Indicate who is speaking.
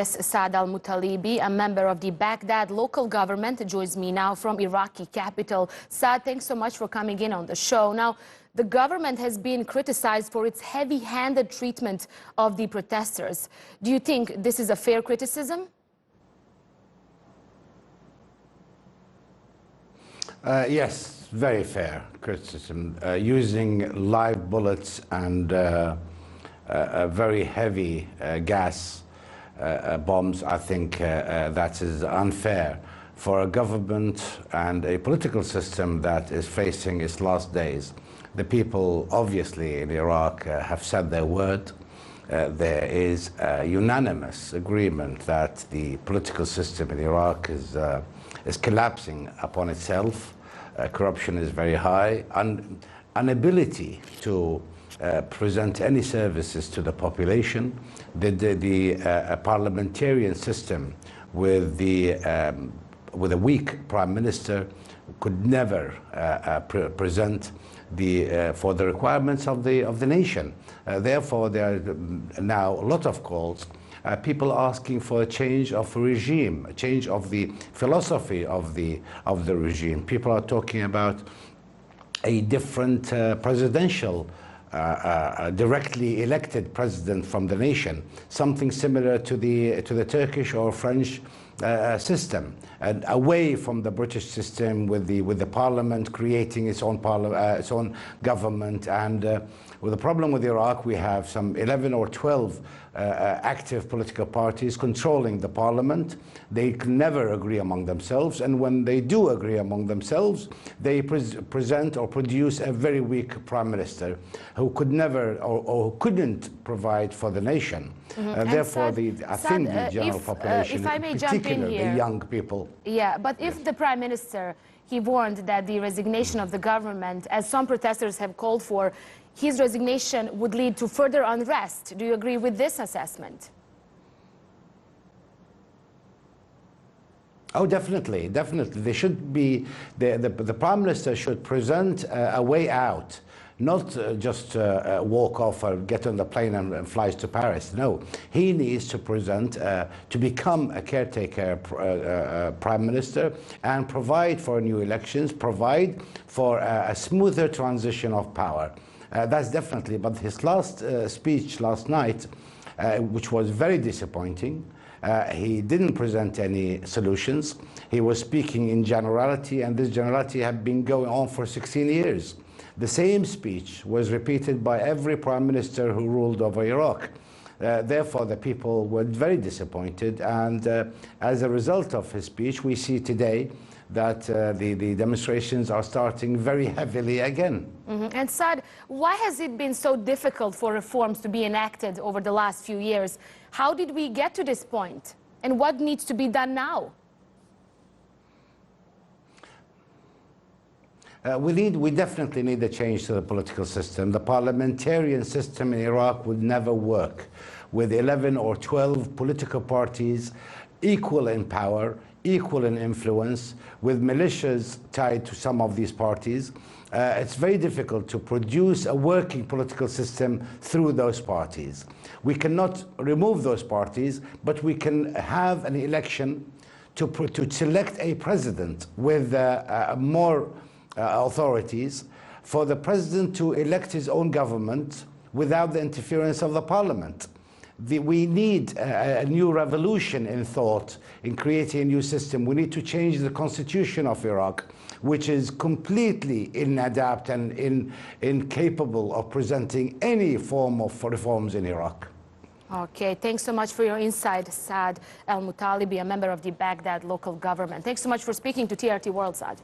Speaker 1: Saad Al Muttalibi, a member of the Baghdad local government, joins me now from Iraqi capital. Saad, thanks so much for coming in on the show. Now, the government has been criticized for its heavy-handed treatment of the protesters. Do you think this is a fair criticism?
Speaker 2: Yes, very fair criticism. Using live bullets and very heavy gas bombs, I think that is unfair for a government and a political system that is facing its last days. The people, obviously, in Iraq have said their word. There is a unanimous agreement that the political system in Iraq is collapsing upon itself. Corruption is very high. Inability to present any services to the population. The parliamentarian system with a weak prime minister could never present for the requirements of the nation. Therefore, there are now a lot of calls. People asking for a change of regime, a change of the philosophy of the regime. People are talking about a different presidential directly elected president from the nation, something similar to the Turkish or French system, and away from the British system with the parliament creating its own government. And with the problem with Iraq, we have some 11 or 12 active political parties controlling the parliament. They can never agree among themselves, and when they do agree among themselves, they present or produce a very weak prime minister who could never or who couldn't provide for the nation. Therefore, I think the general population,
Speaker 1: if I may jump in here,
Speaker 2: the young people.
Speaker 1: Yeah, but if the prime minister, he warned that the resignation of the government, as some protesters have called for, his resignation would lead to further unrest. Do you agree with this assessment?
Speaker 2: Oh, definitely, definitely. There should be, the prime minister should present a way out, not just walk off or get on the plane and flies to Paris. No, he needs to present, to become a caretaker prime minister and provide for new elections, provide for a smoother transition of power. That's definitely, but his last speech last night, which was very disappointing, he didn't present any solutions. He was speaking in generality, and this generality had been going on for 16 years. The same speech was repeated by every prime minister who ruled over Iraq. Therefore, the people were very disappointed, and as a result of his speech, we see today that the demonstrations are starting very heavily again.
Speaker 1: And Saad, why has it been so difficult for reforms to be enacted over the last few years? How did we get to this point? And what needs to be done now?
Speaker 2: We definitely need a change to the political system. The parliamentarian system in Iraq would never work with 11 or 12 political parties equal in power, equal in influence, with militias tied to some of these parties. It's very difficult to produce a working political system through those parties. We cannot remove those parties, but we can have an election to select a president with more authorities, for the president to elect his own government without the interference of the parliament. We need a new revolution in thought, in creating a new system. We need to change the constitution of Iraq, which is completely inadapted and incapable of presenting any form of reforms in Iraq.
Speaker 1: Okay, thanks so much for your insight, Saad Al Muttalibi, a member of the Baghdad local government. Thanks so much for speaking to TRT World, Saad.